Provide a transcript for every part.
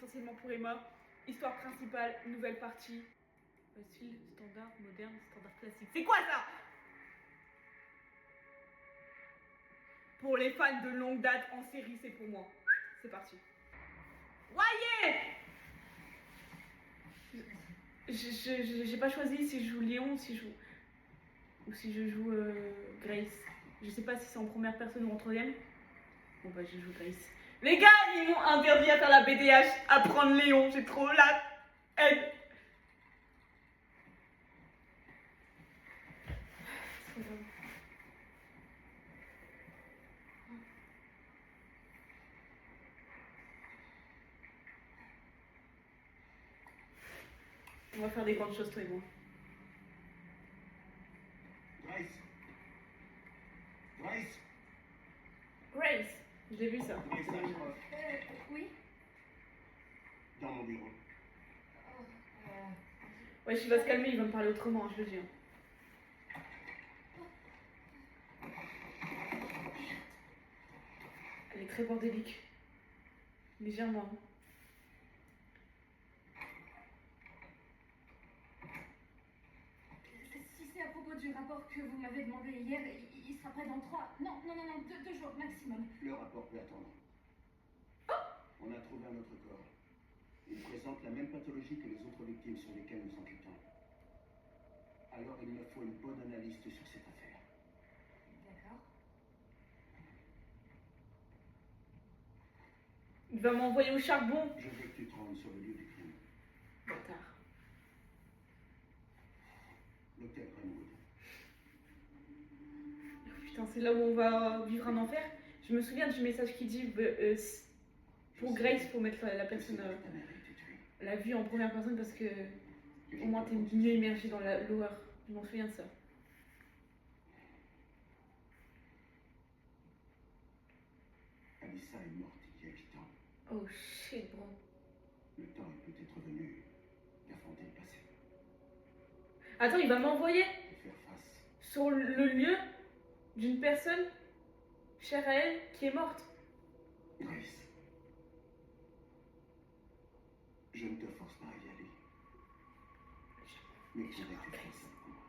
essentiellement pour Emma. Histoire principale, nouvelle partie. Style standard, moderne, standard classique. C'est quoi ça? Pour les fans de longue date en série, c'est pour moi. C'est parti. Voyez! J'ai pas choisi si je joue Léon ou si je joue Grace. Je sais pas si c'est en première personne ou en troisième. Bon bah je joue Grace. Les gars, ils m'ont interdit à faire la BDH, à prendre Léon. J'ai trop la haine. On va faire des grandes choses toi et moi. Grace. Grace. Grace, je l'ai vu ça. Grace, là, je crois. Oui. Dans mon bureau. Ouais, il va se calmer, il va me parler autrement, je le dis. Elle est très bordélique. Légèrement. Si c'est à propos du rapport que vous m'avez demandé hier, il sera prêt dans 3... Non, 2 jours maximum. Le rapport peut attendre. On a trouvé un autre corps. Il présente la même pathologie que les autres victimes sur lesquelles nous enquêtons. Alors il me faut une bonne analyste sur cette affaire. D'accord. Il va m'envoyer au charbon. Je veux que tu te rendes sur le lieu du crime. Bâtard. L'hôtel Greenwood. Putain, c'est là où on va vivre un enfer. Je me souviens du message qui dit pour Grace, faut mettre la personne, la vue en première personne parce que au moins t'es mieux immergé dans l'horreur. Je m'en souviens de ça. Alyssa est morte il y a 8 ans. Oh shit, bro. Le temps est peut-être venu d'affronter le passé. Attends, il va m'envoyer De faire face. sur le lieu d'une personne chère à elle qui est morte. Grace. Je ne te force pas à y aller. Mais pourrais-tu faire ça pour moi?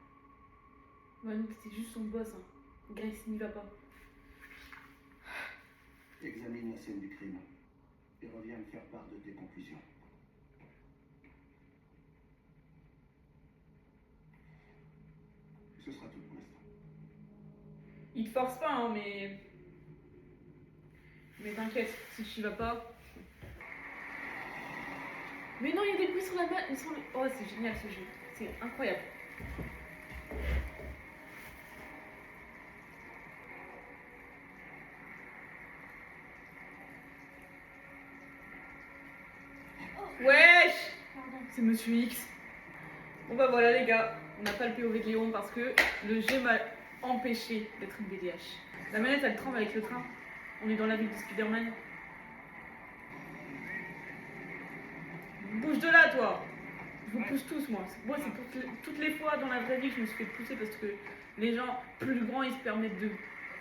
Manu, c'est juste son boss. Hein. Grace n'y va pas. Examine la scène du crime et reviens me faire part de tes conclusions. Ce sera tout pour l'instant. Il te force pas, hein, mais. Mais t'inquiète, si tu y vas pas. Mais non, il y a des bruits sur la main. Oh, c'est génial ce jeu. C'est incroyable. Wesh! Pardon. C'est Monsieur X. Bon bah voilà les gars, on n'a pas le POV de Léon parce que le jeu m'a empêché d'être une BDH. La manette elle tremble avec le train. On est dans la ville de Spider-Man. Bouge de là toi! Je vous pousse tous moi. Moi c'est pour toutes les fois dans la vraie vie que je me suis fait pousser parce que les gens plus grands ils se permettent de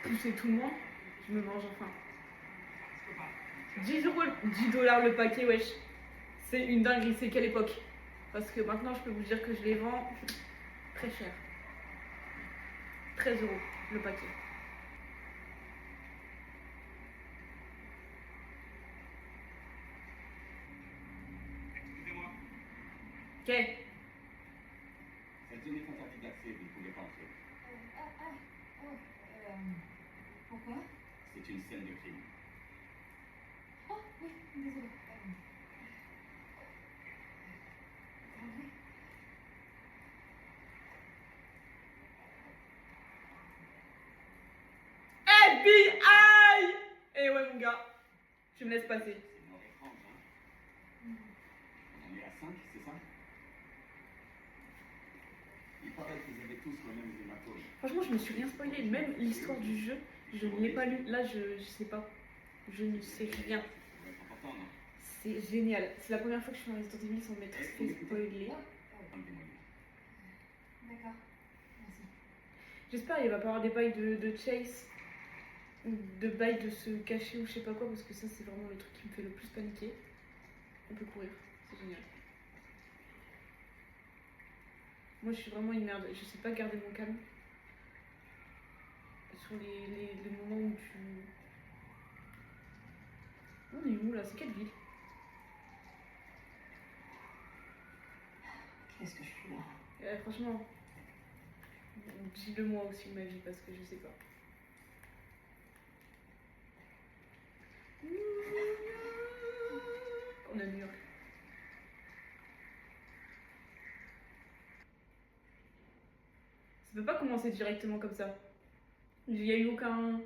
pousser tout le monde. Je me venge enfin. 10 euros, 10 dollars le paquet, wesh. C'est une dinguerie, c'est quelle époque? Parce que maintenant je peux vous dire que je les vends très cher. 13 euros le paquet. Excusez-moi, Ok. cette zone est interdite d'accès, vous ne pouvez pas entrer. Pourquoi? C'est une scène de crime. Oh, oui, désolée. André? FBI! Eh ouais mon gars, tu me laisses passer. C'est mort étrange, hein? On est à 5, c'est ça? Il paraît qu'ils avaient tous les mêmes hématomes. Franchement, je me suis rien spoilé. Même l'histoire du jeu, je ne l'ai pas lu. Là, je sais pas. Je ne sais rien. Ça doit être important, non? C'est génial. C'est la première fois que je suis dans Resident Evil sans m'être fait spoiler. Rendez-moi. D'accord. Merci. J'espère qu'il va pas y avoir des bails de chase ou de bails de se cacher ou je sais pas quoi parce que ça c'est vraiment le truc qui me fait le plus paniquer. On peut courir, c'est génial. Moi je suis vraiment une merde, je sais pas garder mon calme. Sur les moments où tu... On est où là? C'est quelle ville? Qu'est-ce que je fais là? Franchement, dis-le moi aussi ma vie parce que je sais pas. On a New York. Ça peut pas commencer directement comme ça. Il y a eu aucun...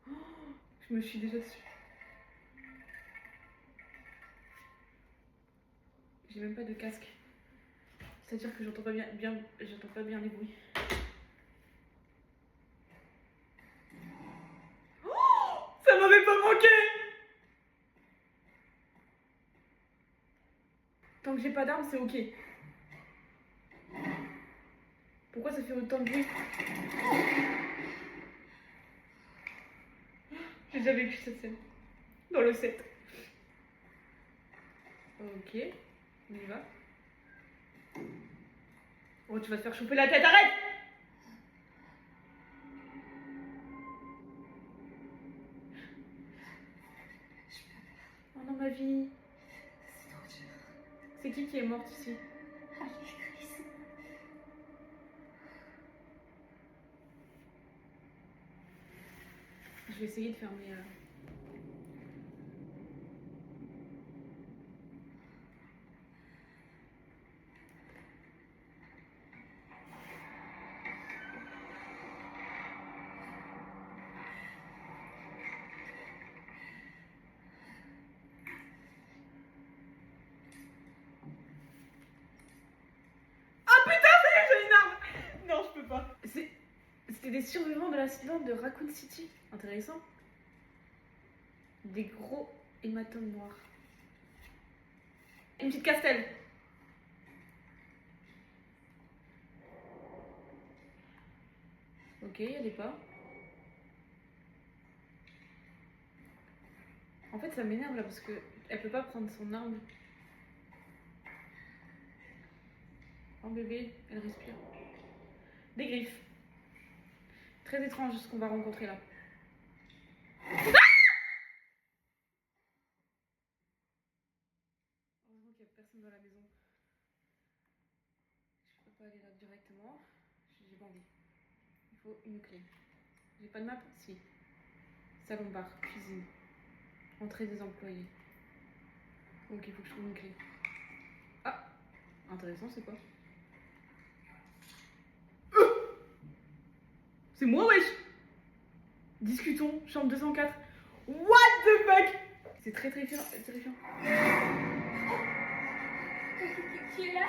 Oh, je me suis déjà dessus. J'ai même pas de casque. C'est-à-dire que j'entends pas j'entends pas bien les bruits. Oh, ça m'avait pas manqué. Tant que j'ai pas d'arme, c'est ok. Pourquoi ça fait autant de bruit? J'ai déjà vécu cette scène. Dans le 7. Ok, on y va. Oh, tu vas te faire choper la tête, arrête! Oh non, ma vie. C'est trop dur. C'est qui est morte ici? Allez, Chris. Je vais essayer de fermer... J'ai une arme! Non, je peux pas. C'était des survivants de l'accident de Raccoon City. Intéressant. Des gros hématomes noirs. Une petite castelle. Ok, il y a des pas. En fait, ça m'énerve là parce que elle peut pas prendre son arme. Oh bébé, elle respire. Des griffes. Très étrange ce qu'on va rencontrer là. Heureusement qu'il n'y a personne dans la maison. Je peux pas aller là directement. J'ai pas envie. Il faut une clé. J'ai pas de map? Si. Salon bar, cuisine. Entrée des employés. Donc il faut que je trouve une clé. Ah! Intéressant, c'est quoi? C'est moi, wesh! Discutons, chambre 204. What the fuck? C'est très terrifiant. Qui est là?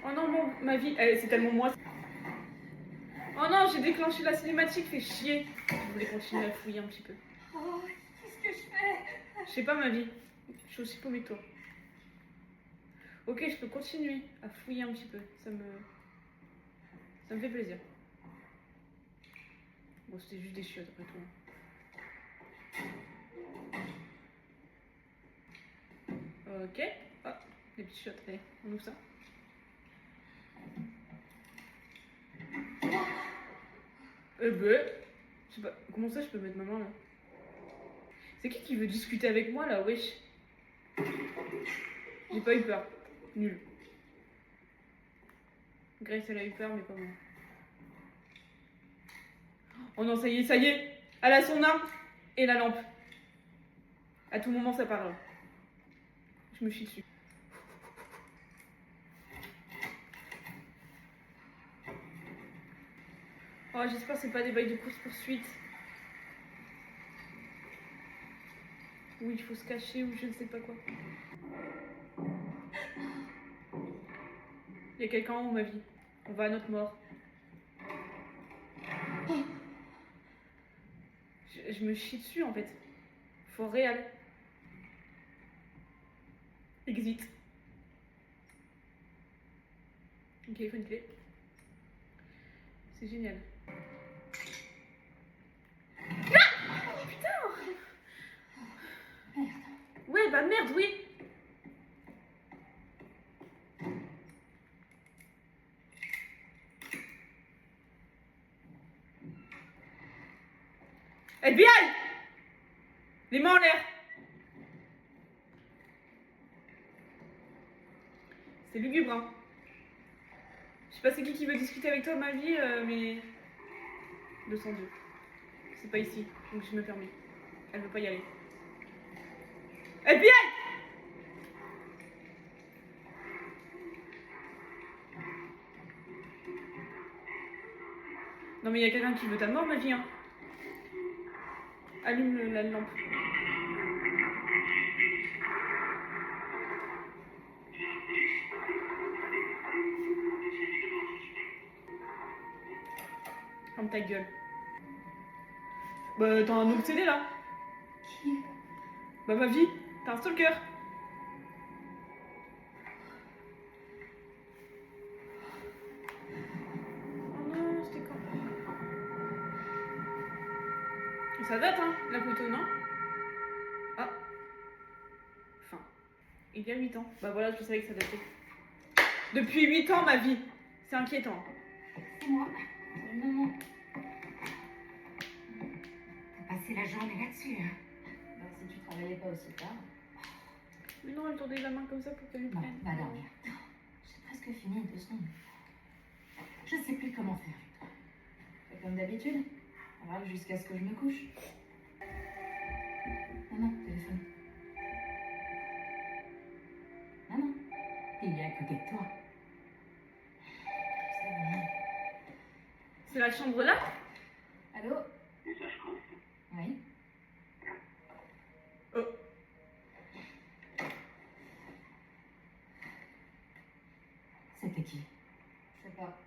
Oh non, bon, ma vie, c'est tellement moi. Oh non, j'ai déclenché la cinématique, fait chier. Je voulais continuer à fouiller un petit peu. Oh, qu'est-ce que je fais? Je sais pas, ma vie. Je suis aussi paumée que toi. Ok, je peux continuer à fouiller un petit peu. Ça me fait plaisir. Bon, c'était juste des chiottes après tout. Ok. Ah, des petites chiottes. Allez, on ouvre ça. Ben, je sais pas. Comment ça, je peux mettre ma main là? C'est qui veut discuter avec moi là, wesh? J'ai pas eu peur. Nul. Grace, elle a eu peur, mais pas moi. Oh non, ça y est. Elle a son arme et la lampe. À tout moment, ça parle. Je me chie dessus. Oh, j'espère que c'est pas des bails de course-poursuite. Où il faut se cacher ou je ne sais pas quoi. Il y a quelqu'un en haut, ma vie. On va à notre mort. Je me chie dessus en fait. Fort réel. Exit. Ok, il faut une clé. C'est génial. Ah, putain! Ouais, bah merde, oui. FBI! Les mains en l'air. C'est lugubre, hein. Je sais pas c'est qui veut discuter avec toi, ma vie, mais... 202. C'est pas ici, donc je me permets. Elle veut pas y aller. FBI! Non mais il y a quelqu'un qui veut ta mort, ma vie, hein. Allume la lampe. Ferme ta gueule. Bah t'as un obsédé là. Qui est... Bah ma vie, t'as un stalker. Oh non, c'était quand? Ça date hein, la photo, non? Ah. Enfin. Il y a 8 ans. Bah voilà, je savais que ça datait. Depuis 8 ans, ma vie. C'est inquiétant. C'est moi. Maman. T'as passé la journée là-dessus, hein? Bah, si tu travaillais pas aussi tard. Mais non, elle tournait la main comme ça pour qu'elle me Bon, prenne. va dormir. J'ai presque fini, 2 secondes. Je sais plus comment faire. Fais comme d'habitude. Râle jusqu'à ce que je me couche. Maman, téléphone. Maman, il est à côté de toi. C'est vrai. C'est la chambre là? Allô? Oui. Oh. C'était qui? Je sais pas.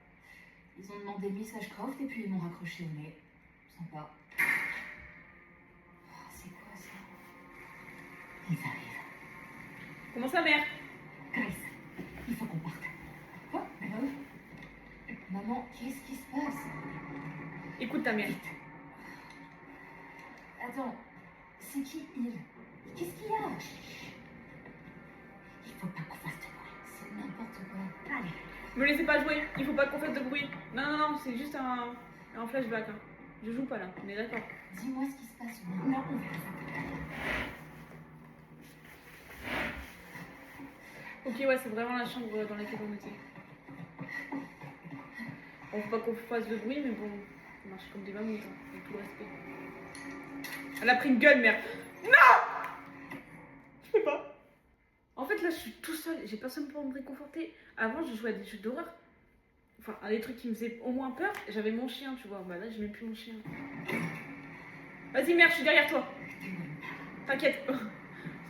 Ils ont demandé Miss Ashcroft et puis ils m'ont raccroché au nez. Sympa. Oh, c'est quoi ça? Ils arrivent. Comment ça, mère? Grace, il faut qu'on parte. Quoi? Maman? Maman, qu'est-ce qui se passe? Écoute ta mère. Vite. Attends, c'est qui il? Qu'est-ce qu'il y a? Chut. Il faut pas qu'on fasse de bruit. C'est n'importe quoi. Allez. Me laissez pas jouer, il faut pas qu'on fasse de bruit. Non, non, non, c'est juste un flashback. Hein. Je joue pas là, on est d'accord. Dis-moi ce qui se passe. Non, on verra ça. Ok, ouais, c'est vraiment la chambre dans laquelle on était. On faut pas qu'on fasse de bruit, mais bon, on marche comme des mammouths, hein, avec tout le respect. Elle a pris une gueule, merde. Non! Je peux pas. En fait, là, je suis tout seul, j'ai personne pour me réconforter. Avant, je jouais à des jeux d'horreur. Enfin, à des trucs qui me faisaient au moins peur. J'avais mon chien, tu vois. Bah là, j'ai même plus mon chien. Vas-y, merde, je suis derrière toi. T'inquiète.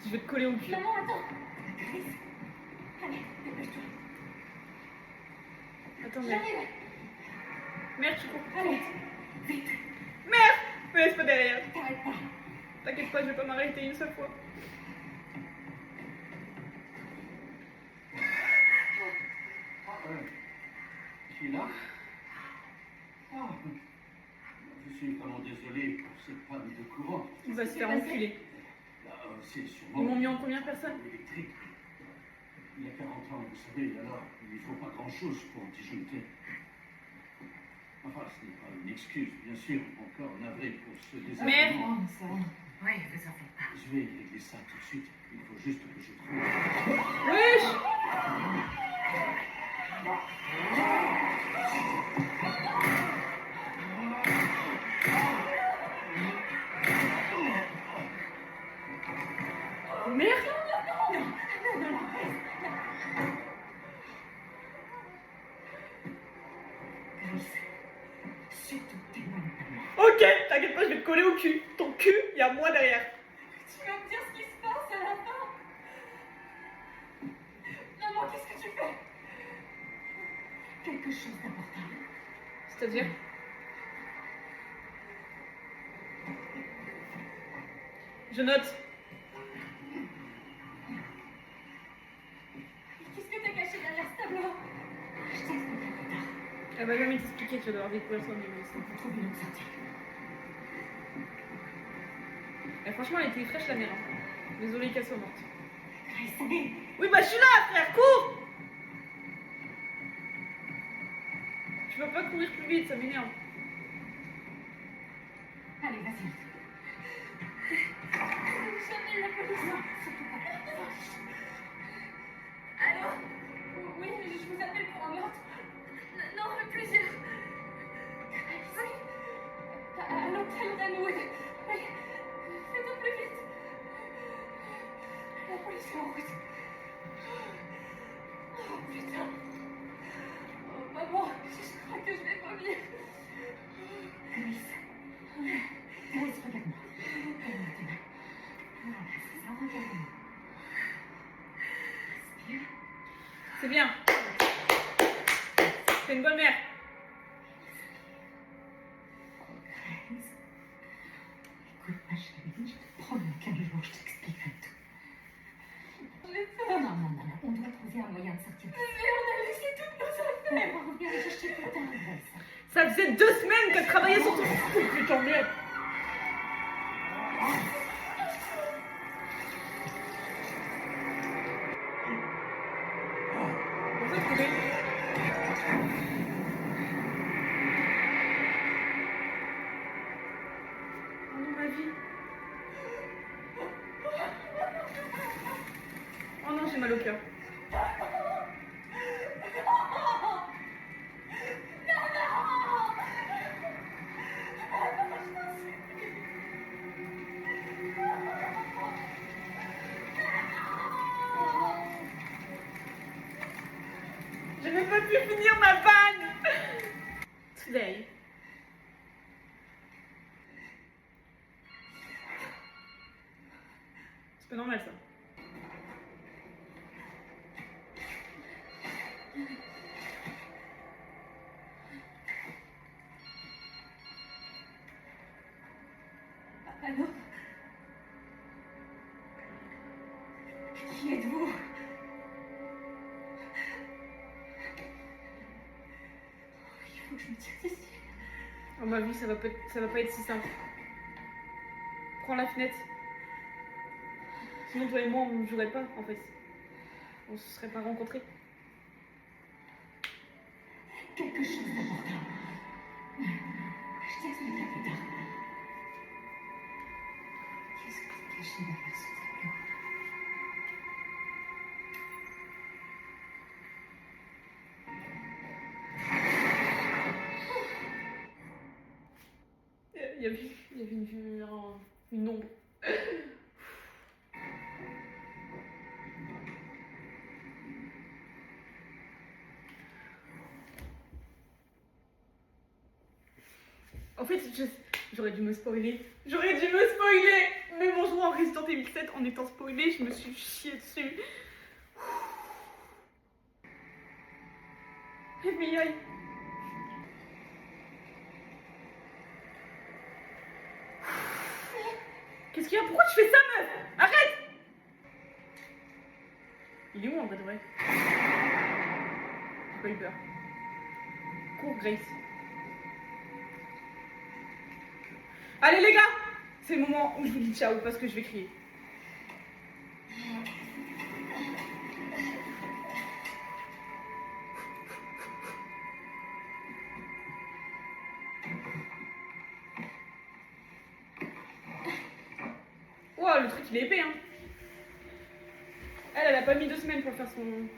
Je vais te coller au cul. Maman, attends. Grace. Allez, dépêche-toi. Attends, merde. J'arrive. Merde, je cours. Allez, vite. Merde! Me laisse pas derrière. T'arrêtes pas. T'inquiète pas, je vais pas m'arrêter une seule fois. Tu es là? Ah, je suis vraiment désolé pour cette panne de courant. Il va se s'est faire passé? enculer. Là, c'est Ils sûrement m'ont mis en combien de personnes? électrique. Il y a 40 ans, vous savez, alors il ne faut pas grand-chose pour disjoncter. Enfin, ce n'est pas une excuse, bien sûr, encore navré pour ce Merde. désagrément. Oh, ça va. Ouais, vous en faites pas. Je vais régler ça tout de suite. Il faut juste que je trouve. Wesh! Merde! Grace, surtout t'éloigne pas. Ok, t'inquiète pas, je vais te coller au cul. Ton cul, il y a moi derrière. Tu vas me dire ce qui se passe à la fin. Maman, qu'est-ce que tu fais? Quelque chose d'important. C'est-à-dire? Je note. Qu'est-ce que t'as caché derrière ce tableau? Je t'expliquerai plus tard. Elle va jamais t'expliquer, tu vas devoir découvrir ça. Faut trouver une autre sortie. Et franchement, elle était fraîche la mère. Hein. Désolée qu'elle soit morte. allez. Oui, bah je suis là, frère, cours! Tu peux pas courir plus vite, ça m'énerve. Allez, vas-y. Jamais la police. Non, surtout pas. Allô? Oui, je vous appelle pour un meurtre. Non, plusieurs. Oui. À l'hôtel Renwood. Oui. Faites au plus vite. La police est en route. Oh putain. Oh maman, je crois que je vais vomir. Grace. Grace, regarde-moi. Regarde-moi tes mains. Voilà, c'est ça, regarde-moi. Respire. C'est bien. C'est une bonne mère. Grace. Écoute, ma chérie, je te promets qu'un jour je t'expliquerai tout. Non, on doit trouver un moyen de sortir de ça. Mais on a laissé toutes nos affaires. On va revenir les chercher plus tard, Grace. Ça faisait 2 semaines qu'elle travaillait sur ton... Putain, merde. On peut trouver. Oh non, ma vie. Oh non, j'ai mal au cœur. Je n'ai pas pu finir ma vanne. Today. C'est pas normal ça. Allô? Qui êtes-vous? Il faut que je me tire d'ici. Oh ma vie, ça va pas être si simple. Prends la fenêtre. Sinon toi et moi on ne jouerait pas en fait. On se serait pas rencontrés. Quelque chose d'important. Je t'expliquerai plus tard. Qu'est-ce que tu caché derrière ce tableau? Il y avait une ombre. En fait, j'aurais dû me spoiler. J'aurais dû me spoiler. Même en jouant en Resident Evil 7, en étant spoilé, je me suis chiée dessus. FBI. Qu'est-ce qu'il y a? Pourquoi tu fais ça, meuf? Arrête! Il est où en vrai de vrai? J'ai pas eu peur. Cours, Grace. Allez les gars! C'est le moment où je vous dis ciao parce que je vais crier. Wow, le truc il est épais hein. Elle a pas mis 2 semaines pour faire son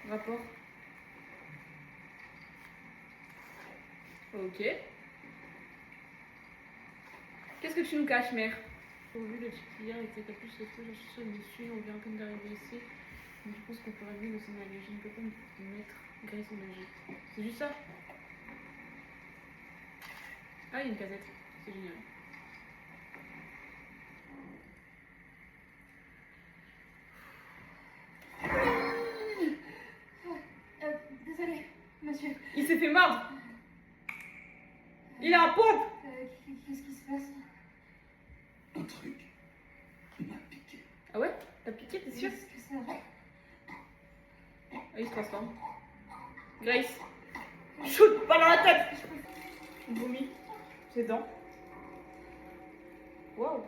rapport. Ok. Qu'est-ce que tu nous caches, mère? Au vu le type hier était capuche cette fois, j'ai cherché dessus, on vient comme d'arriver ici. Donc je pense qu'on pourrait mieux s'en aller. Je ne peux pas me mettre Grace en danger. C'est juste ça? Ah, il y a une casette. C'est génial. Désolée, monsieur. Il s'est fait mordre. Il a un pompe. Qu'est-ce qui se passe? Un truc. Il m'a piqué. Ah ouais? T'as piqué, t'es sûr? Qu'est-ce que c'est vrai? Ah, il se transforme. Grace. Shoot, pas dans la tête. Il vomit. Ses dents. Wow.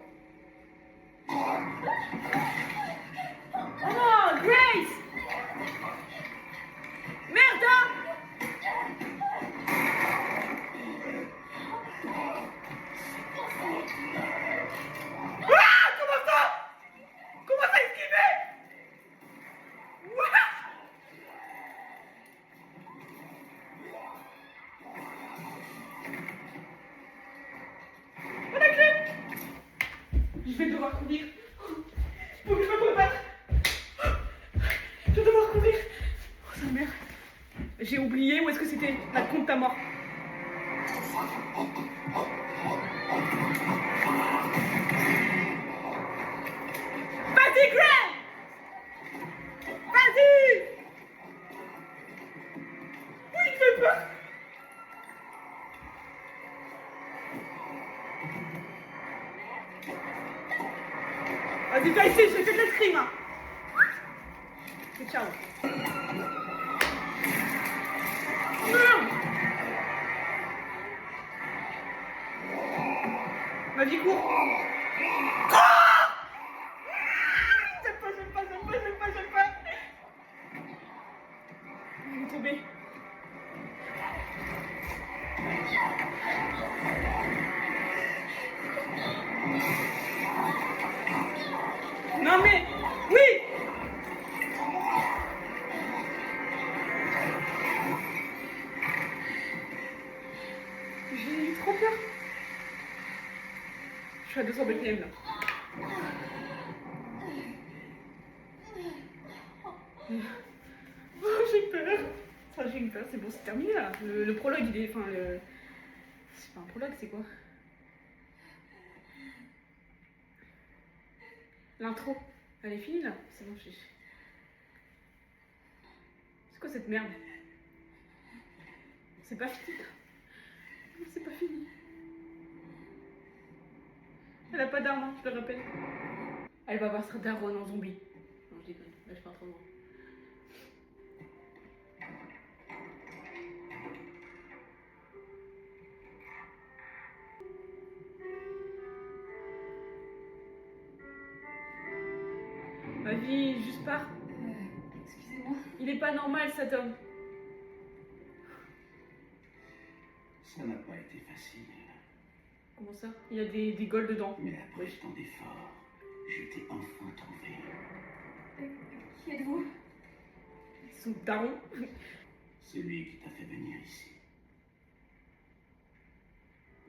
Je vais devoir courir. Il faut que je me prépare. Je vais devoir courir. Oh, sa mère. J'ai oublié où est-ce que c'était la compte à mort. Vas-y, Graham! Vas-y! Oui, il fait peur. Vas-y, viens ici, je vais faire l'escrime. Hein. Et ciao. Merde. Vas-y, cours. J'aime pas. Il est tombé. Non mais, oui. J'ai eu trop peur. Je suis à 200 BPM là. Oh, j'ai peur. Enfin, j'ai eu peur, c'est bon, c'est terminé là. Le prologue, il est. Enfin, le. C'est pas un prologue, c'est quoi? L'intro. Elle est finie là? C'est bon, chiche. C'est quoi cette merde? C'est pas fini. C'est pas fini. Elle a pas d'arme, hein, je le rappelle. Elle va voir sa daronne en zombie. Non, je déconne, là je pars trop loin. Vas-y, juste pars. Excusez-moi. Il est pas normal cet homme. Ça n'a pas été facile. Comment ça? Il y a des golds dedans. Mais après tant d'efforts, je t'ai enfin trouvé. Qui êtes-vous? Son daron. C'est lui qui t'a fait venir ici.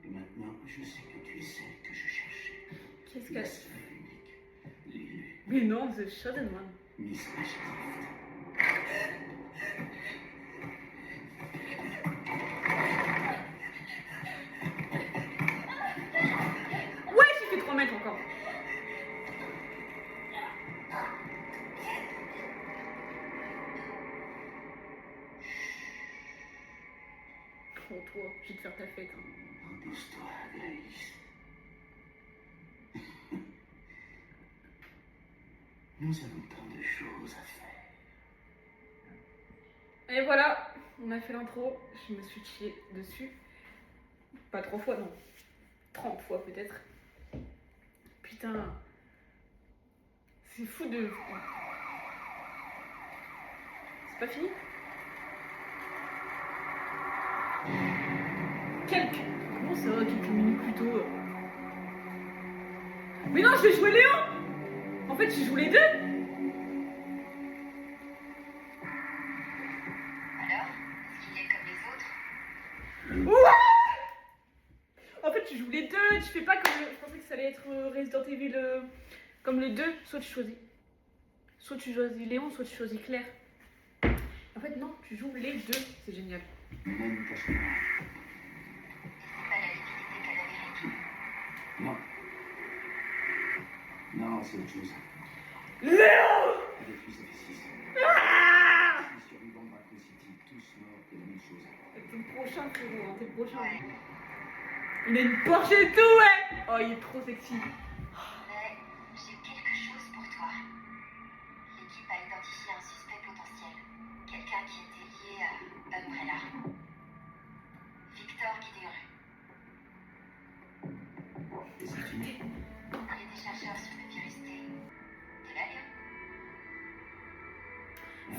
Et maintenant, je sais que tu es celle que je cherchais. Qu'est-ce La qu'elle... seule et unique. L'élu. Mais non, The Chosen One. Miss Ashcroft. Ouais, j'ai fait 3 mètres encore. Oh, toi, je vais te faire ta fête. Hein. Repose-toi, Grace. Nous avons tant de choses à faire. Et voilà, on a fait l'intro. Je me suis chiée dessus. Pas 3 fois, non. 30 fois peut-être. Putain. C'est fou de... C'est pas fini? Quelques... Comment ça va, quelques minutes plus tôt? Mais non, je vais jouer Léon! En fait, je joue les deux! Alors, est-ce qu'il est comme les autres? Ouais! En fait, tu joues les deux, tu fais pas comme... Je pensais que ça allait être Resident Evil comme les deux. Soit tu choisis. Soit tu choisis Léon, soit tu choisis Claire. En fait, non, tu joues les deux. C'est génial. Même cauchemar. C'est pas la liquidité cadavérique. Non. Non, c'est autre chose. Léon! Avec lui, ça fait 6. Ah! Les survivants de Raccoon City, tous morts, c'est la même chose. T'es le prochain, frérot, hein, t'es le prochain. Ouais. Il a une Porsche et tout, ouais! Oh, il est trop sexy. Mais j'ai quelque chose pour toi. L'équipe a identifié un suspect potentiel. Quelqu'un qui était lié à Umbrella. Victor Gideon. Et c'est fini. Il était chercheur sur le virus T. T'es là, Léon?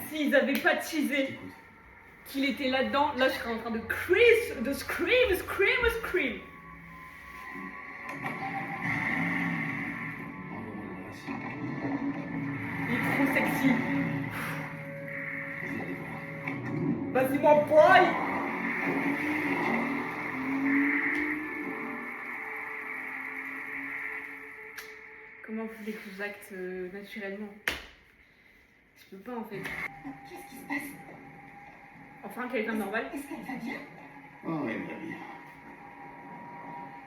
S'ils avaient pas teasé Écoute, qu'il était là-dedans, là je serais en train de scream. envoie-moi l'adresse. Il est trop sexy. Vas-y, allez voir. Vas-y, mon boy! Comment vous voulez que j'acte naturellement? Je peux pas en fait. Qu'est-ce qui se passe? Enfin, quelqu'un de normal. Est-ce qu'elle va bien? Oh, elle va bien.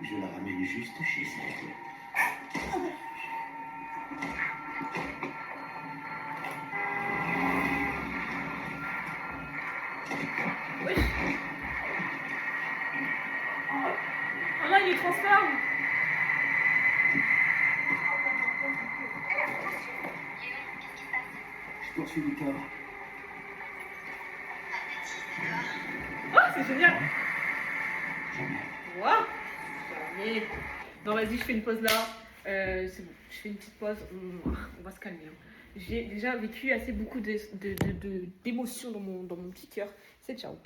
Je la ramène juste chez elle. Oui. Oh là, il est transforme. Qu'est-ce qui se passe? Je poursuis du corps. Pas de bêtises, d'accord? Oh, c'est génial. Jamais. Waouh. Jamais. Non, vas-y, je fais une pause là. C'est bon, je fais une petite pause. On va se calmer. Hein. J'ai déjà vécu assez beaucoup d'émotions dans mon petit cœur. C'est ciao.